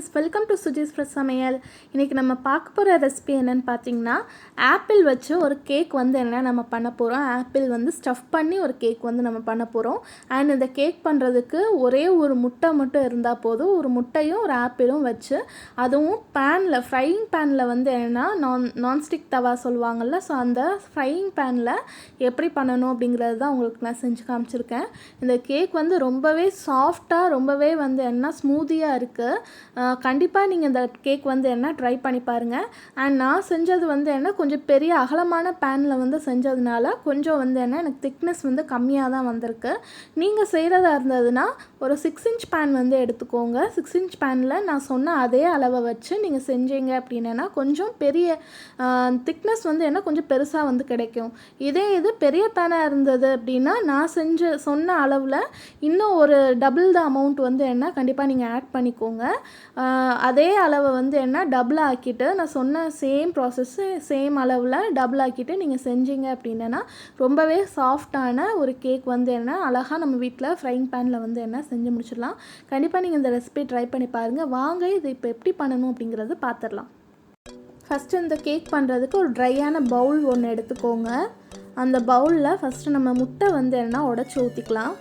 friends, welcome to Suji's Fresh சமையல். இன்னைக்கு நம்ம பார்க்க போற ரெசிபி என்னன்னு பாத்தீங்கன்னா ஆப்பிள் வச்சு ஒரு கேக் வந்து என்ன நம்ம பண்ண போறோம். ஆப்பிள் வந்து ஸ்டஃப் பண்ணி ஒரு கேக் வந்து நம்ம பண்ண போறோம். and இந்த கேக் பண்றதுக்கு ஒரே ஒரு முட்டை மட்டும் இருந்தா போதும். ஒரு முட்டையும் ஒரு ஆப்பிளும் வச்சு அதுவும் panல ஃப்ரையிங் panல வந்து என்னன்னா nonstick தவா சொல்வாங்கல்ல, சோ அந்த ஃப்ரையிங் panல எப்படி பண்ணனும் அப்படிங்கறது தான் உங்களுக்கு நான் செஞ்சு காமிச்சிருக்கேன். இந்த கேக் வந்து ரொம்பவே சாஃப்ட்டா ரொம்பவே வந்து என்ன ஸ்மூதியா இருக்கு. கண்டிப்பா நீங்க இந்த கேக் வந்து என்ன ட்ரை பண்ணி பாருங்க. and நான் செஞ்சது வந்து என்ன கொஞ்சம் பெரிய அகலமான panல வந்து செஞ்சதுனால கொஞ்சம் வந்து என்ன எனக்கு thickness வந்து கம்மியா தான் வந்திருக்கு. நீங்க செய்றதா இருந்ததுனா ஒரு 6 inch pan வந்து எடுத்துக்கோங்க. 6 inch panல நான் சொன்ன அதே அளவை வச்சு நீங்க செஞ்சீங்க அப்படினா கொஞ்சம் பெரிய thickness வந்து என்ன கொஞ்சம் பெருசா வந்து கிடைக்கும். இதே இது பெரிய pan இருந்தது அப்படினா நான் சொன்ன அளவுல இன்னும் ஒரு டபுள் தி அமௌண்ட் வந்து என்ன கண்டிப்பா நீங்க ஆட் பண்ணிக்கோங்க. அதே அளவை வந்து என்ன டபுள் ஆக்கிட்டு நான் சொன்ன சேம் process சேம் அளவுல டபுள் ஆக்கிட்டு நீங்க செஞ்சீங்க அப்படினா ரொம்பவே சாஃப்ட்டான ஒரு கேக் வந்து என்ன அழகா நம்ம வீட்ல ஃப்ரையிங் panல வந்து என்ன செஞ்சு முடிச்சிடலாம். கண்டிப்பா நீங்க இந்த ரெசிபி ட்ரை பண்ணி பாருங்க. வாங்க இது இப்போ எப்படி பண்ணனும் அப்படிங்கறது பாத்துறலாம். ஃபர்ஸ்ட் இந்த கேக் பண்றதுக்கு ஒரு ட்ரையான பவுல் ஒன்னு எடுத்துக்கோங்க. அந்த பவுல்ல ஃபர்ஸ்ட் நம்ம முட்டை வந்து என்ன உடைச்சு ஊத்திக்கலாம்.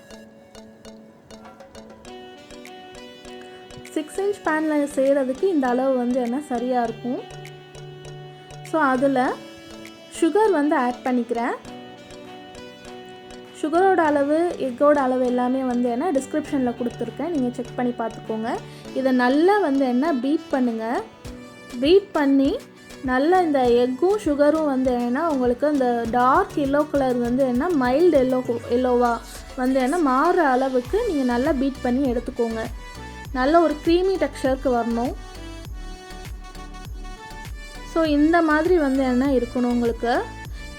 6 inch panல செய்யறதுக்கு இந்த அளவு வந்து என்ன சரியா இருக்கும். சோ அதுல சுகர் வந்து ஆட் பண்ணிக்கிறேன். சுகரோட அளவு எக்கோட அளவு எல்லாமே வந்து என்ன டிஸ்கிரிப்ஷன்ல கொடுத்திருக்கேன். நீங்க செக் பண்ணி பாத்துக்கோங்க. இத நல்லா வந்து என்ன பீட் பண்ணுங்க. பீட் பண்ணி நல்லா இந்த எக்கும் சுகரும் வந்து என்ன உங்களுக்கு இந்த டார்க் yellow கலர் வந்து என்ன மைல்ட் yellowவா வந்து என்ன மாற அளவுக்கு நீங்க நல்லா பீட் பண்ணி எடுத்துக்கோங்க. நல்ல ஒரு creamy textureக்கு வரணும். சோ இந்த மாதிரி வந்து என்ன இருக்கணும் உங்களுக்கு.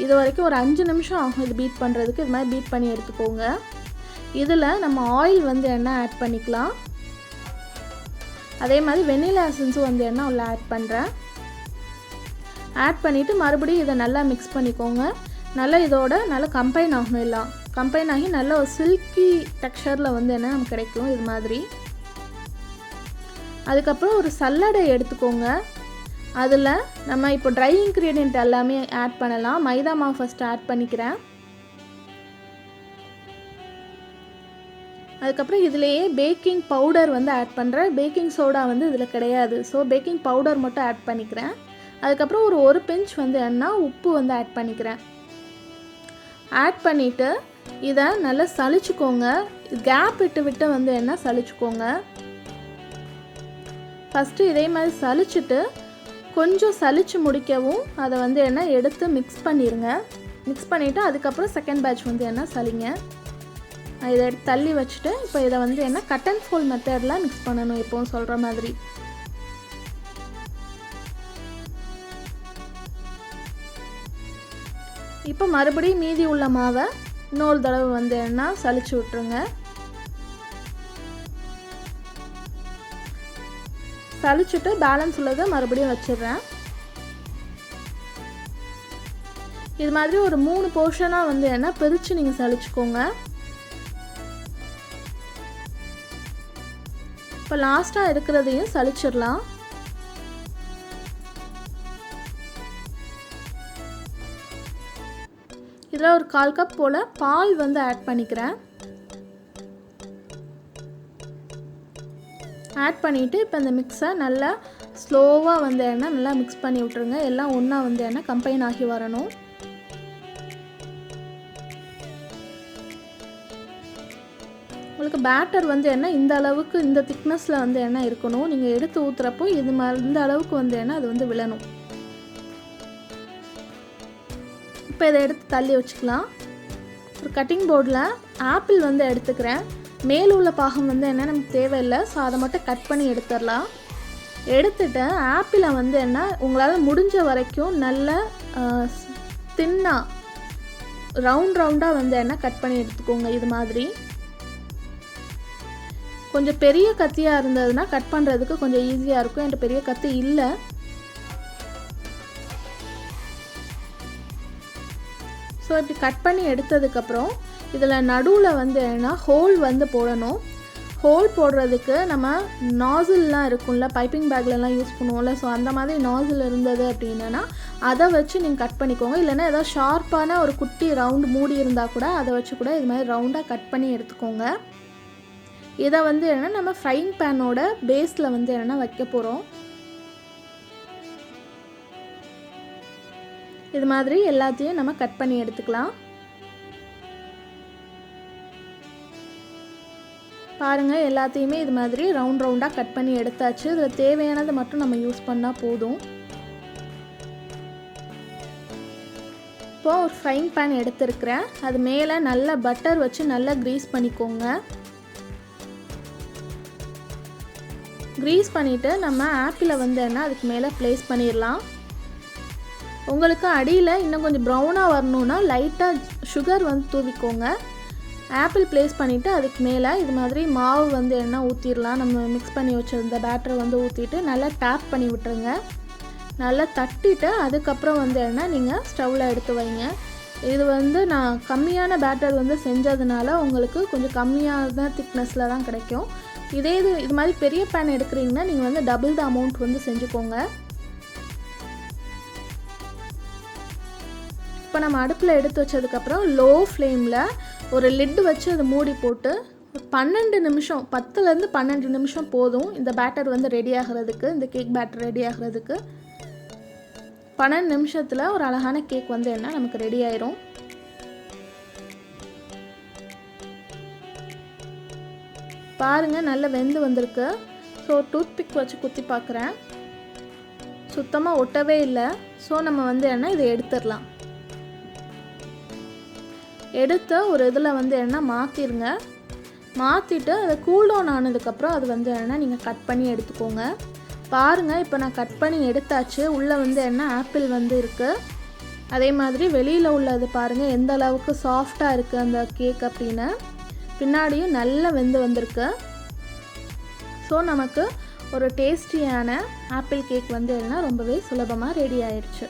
இது வரைக்கும் ஒரு 5 நிமிஷம் ஆகும் இது பீட் பண்றதுக்கு. இது மாதிரி பீட் பண்ணி எடுத்துக்கோங்க. இதுல நம்ம ஆயில் வந்து என்ன ஆட் பண்ணிக்கலாம். அதே மாதிரி வெனிலா எசன்ஸ் வந்து என்ன உள்ள ஆட் பண்றேன். ஆட் பண்ணிட்டு மறுபடியும் இத நல்லா mix பண்ணிக்கோங்க. நல்லா இதோட நல்லா கம்பைன் ஆகணும். எல்லாம் கம்பைன் ஆகி நல்ல ஒரு silky textureல வந்து என்ன நமக்கு கிடைக்கும் இது மாதிரி. அதுக்கு அப்புறம் ஒரு சல்லடை எடுத்துக்கோங்க. அதுல நம்ம இப்போ ட்ரை இன்கிரிடியன்ட் எல்லாமே ஆட் பண்ணலாம். மைதா மாவு ஃபர்ஸ்ட் ஆட் பண்ணிக்கிறேன். அதுக்கு அப்புறம் இதுலயே பேக்கிங் பவுடர் வந்து ஆட் பண்றேன். பேக்கிங் சோடா வந்து இதுல கிடையாது. சோ பேக்கிங் பவுடர் மட்டும் ஆட் பண்ணிக்கிறேன். அதுக்கு அப்புறம் ஒரு பிஞ்ச் வந்து என்ன உப்பு வந்து ஆட் பண்ணிக்கிறேன். ஆட் பண்ணிட்டு இத நல்லா சலிச்சுக்கோங்க. கேப் விட்டு வந்து என்ன சலிச்சுக்கோங்க. ஃபர்ஸ்ட் இதே மாதிரி சலிச்சிட்டு கொஞ்சம் சலிச்சு முடிக்கவும் அதை வந்து என்ன எடுத்து mix பண்ணிருங்க. mix பண்ணிட்டு அதுக்கு அப்புறம் செகண்ட் பேட்ச் வந்து என்ன சலிங்க. இத எடுத்து தள்ளி வச்சிட்டு இப்போ இத வந்து என்ன கட் அண்ட் ஃபோல்ட் மெத்தட்ல mix பண்ணனும் எப்பவும் சொல்ற மாதிரி. இப்போ மறுபடியும் மீதி உள்ள மாவை இன்னொரு தடவை வந்து என்ன சலிச்சு விட்டுருங்க. சலிச்சிட்டு பேலன்ஸ் உள்ளதை மறுபடியும் வச்சிடுறேன். இது மாதிரி ஒரு 3 போர்ஷனா வந்து என்ன பிரிச்சு நீங்க சலிச்சுக்கோங்க. இப்போ லாஸ்டா இருக்கிறதையும் சலிச்சிடலாம். இதுல ஒரு 1/4 கப் போல பால் வந்து ஆட் பண்ணிக்கிறேன். ஆட் பண்ணிட்டு இப்போ இந்த மிக்ஸை நல்லா ஸ்லோவா வந்து என்ன நல்லா mix பண்ணி விட்டுருங்க. எல்லாம் ஒண்ணா வந்து என்ன கம்பைன் ஆகி வரணும். உங்களுக்கு பேட்டர் வந்து என்ன இந்த அளவுக்கு இந்த thicknessல வந்து என்ன இருக்கணும். நீங்க எடுத்து ஊத்துறப்போ இந்த அளவுக்கு வந்து என்ன அது வந்து விழணும். இப்போ இத எடுத்து தள்ளி வச்சுக்கலாம். ஒரு கட்டிங் போர்டுல ஆப்பிள் வந்து எடுத்துக்கிறேன். மேல உள்ள பாகம் வந்து என்ன நமக்கு தேவையில்லை. சோ அதை மட்டும் கட் பண்ணி எடுத்துறலாம். எடுத்துட்டு ஆப்பிளை வந்து என்ன உங்களால முடிஞ்ச வரைக்கும் நல்ல தின்னா ரவுண்டா வந்து என்ன கட் பண்ணி எடுத்துக்கோங்க. இது மாதிரி கொஞ்சம் பெரிய கத்தியா இருந்ததுன்னா கட் பண்றதுக்கு கொஞ்சம் ஈஸியா இருக்கும். என்கிட்ட பெரிய கத்தி இல்ல. சோ இப்படி கட் பண்ணி எடுத்ததுக்கு அப்புறம் இதுல நடுவுல வந்து என்ன ஹோல் வந்து போடணும். ஹோல் போடுறதுக்கு நம்ம நாசில்லாம் இருக்கும்ல, பைப்பிங் பேக்லலாம் யூஸ் பண்ணுவோம்ல, ஸோ அந்த மாதிரி நாசில் இருந்தது அப்படின்னா அதை வச்சு நீங்கள் கட் பண்ணிக்கோங்க. இல்லைன்னா ஏதாவது ஷார்ப்பான ஒரு குட்டி ரவுண்டு மூடி இருந்தால் கூட அதை வச்சு கூட இது மாதிரி ரவுண்டாக கட் பண்ணி எடுத்துக்கோங்க. இதை வந்து என்னென்னா நம்ம ஃப்ரைங் பேனோட பேஸில் வந்து என்னென்னா வைக்க போகிறோம். இது மாதிரி எல்லாத்தையும் நம்ம கட் பண்ணி எடுத்துக்கலாம். பாருங்கள், எல்லாத்தையுமே இது மாதிரி ரவுண்டாக கட் பண்ணி எடுத்தாச்சு. இதில் தேவையானது மட்டும் நம்ம யூஸ் பண்ணால் போதும். இப்போது ஒரு ஃப்ரைங் பேன் எடுத்துருக்கிறேன். அது மேலே நல்லா பட்டர் வச்சு நல்லா க்ரீஸ் பண்ணிக்கோங்க. க்ரீஸ் பண்ணிவிட்டு நம்ம ஆப்பிளை வந்து என்ன அதுக்கு மேலே ப்ளேஸ் பண்ணிடலாம். உங்களுக்கு அடியில் இன்னும் கொஞ்சம் ப்ரௌனாக வரணுன்னா லைட்டாக சுகர் வந்து தூவிக்கோங்க. ஆப்பிள் ப்ளேஸ் பண்ணிவிட்டு அதுக்கு மேலே இது மாதிரி மாவு வந்து என்ன ஊற்றிடலாம். நம்ம மிக்ஸ் பண்ணி வச்சுருந்த பேட்டரை வந்து ஊற்றிட்டு நல்லா டேப் பண்ணி விட்டுருங்க. நல்லா தட்டிட்டு அதுக்கப்புறம் வந்து என்ன நீங்கள் ஸ்டவ்வில் எடுத்து வைங்க. இது வந்து நான் கம்மியான பேட்டர் வந்து செஞ்சதுனால உங்களுக்கு கொஞ்சம் கம்மியான திக்னஸில் தான் கிடைக்கும். இது மாதிரி பெரிய பேன் எடுக்கிறீங்கன்னா நீங்கள் வந்து டபுள் த அமௌண்ட் வந்து செஞ்சுக்கோங்க. இப்போ நம்ம அடுப்பில் எடுத்து வச்சதுக்கப்புறம் லோ ஃப்ளேமில் ஒரு லிட்டு வச்சு அதை மூடி போட்டு 12 நிமிஷம் 10லேருந்து 12 நிமிஷம் போதும் இந்த பேட்டர் வந்து ரெடி ஆகிறதுக்கு. இந்த கேக் பேட்டர் ரெடி ஆகிறதுக்கு 12 நிமிஷத்தில் ஒரு அழகான கேக் வந்து என்ன நமக்கு ரெடி ஆயிரும். பாருங்கள், நல்லா வெந்து வந்திருக்கு. ஸோ டூத்பிக் வச்சு குத்தி பார்க்குறேன், சுத்தமாக ஒட்டவே இல்லை. ஸோ நம்ம வந்து என்ன இதை எடுத்துடலாம். எடுத்து ஒரு இதில் வந்து என்ன மாற்றிடுங்க. மாற்றிட்டு அதை கூல்டவுன் ஆனதுக்கப்புறம் அது வந்து என்ன நீங்கள் கட் பண்ணி எடுத்துக்கோங்க. பாருங்கள், இப்போ நான் கட் பண்ணி எடுத்தாச்சு. உள்ளே வந்து என்ன ஆப்பிள் வந்து இருக்குது. அதே மாதிரி வெளியில் உள்ளது பாருங்கள் எந்த அளவுக்கு சாஃப்டாக இருக்குது அந்த கேக் அப்படின்னு. பின்னாடியும் நல்லா வெந்து வந்திருக்கு. ஸோ நமக்கு ஒரு டேஸ்டியான ஆப்பிள் கேக் வந்து என்ன ரொம்பவே சுலபமாக ரெடி ஆயிடுச்சு.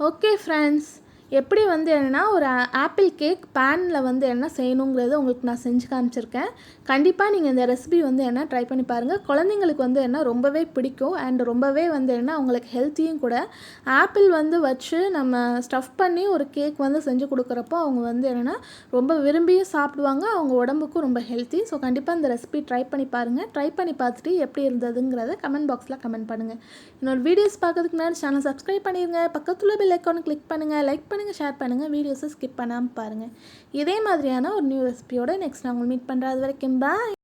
ஓகே ஃப்ரெண்ட்ஸ், எப்படி வந்து என்னென்னா ஒரு ஆப்பிள் கேக் பேனில் வந்து என்ன செய்யணுங்கிறது உங்களுக்கு நான் செஞ்சு காமிச்சிருக்கேன். கண்டிப்பாக நீங்கள் இந்த ரெசிபி வந்து என்ன ட்ரை பண்ணி பாருங்கள். குழந்தைங்களுக்கு வந்து என்ன ரொம்பவே பிடிக்கும் அண்ட் ரொம்பவே வந்து என்ன அவங்களுக்கு ஹெல்த்தியும் கூட. ஆப்பிள் வந்து வச்சு நம்ம ஸ்டஃப் பண்ணி ஒரு கேக் வந்து செஞ்சு கொடுக்குறப்போ அவங்க வந்து என்னென்னா ரொம்ப விரும்பியும் சாப்பிடுவாங்க. அவங்க உடம்புக்கும் ரொம்ப ஹெல்த்தி. ஸோ கண்டிப்பாக இந்த ரெசிபி ட்ரை பண்ணி பாருங்கள். ட்ரை பண்ணி பார்த்துட்டு எப்படி இருந்ததுங்கிறத கமெண்ட் பாக்ஸில் கமெண்ட் பண்ணுங்கள். இன்னொரு வீடியோஸ் பார்க்கறதுக்கு முன்னாடி சேனல் சப்ஸ்கிரைப் பண்ணிடுங்க. பக்கத்தில் பெல் ஐக்கானை கிளிக் பண்ணுங்கள். லைக் பண்ணுங்கள், ஷேர் பண்ணுங்கள், வீடியோஸை ஸ்கிப் பண்ணாமல் பாருங்கள். இதே மாதிரியான ஒரு நியூ ரெசிபியோட நெக்ஸ்ட் நான் உங்களை மீட் பண்ணுறது வரைக்கும் பாய்.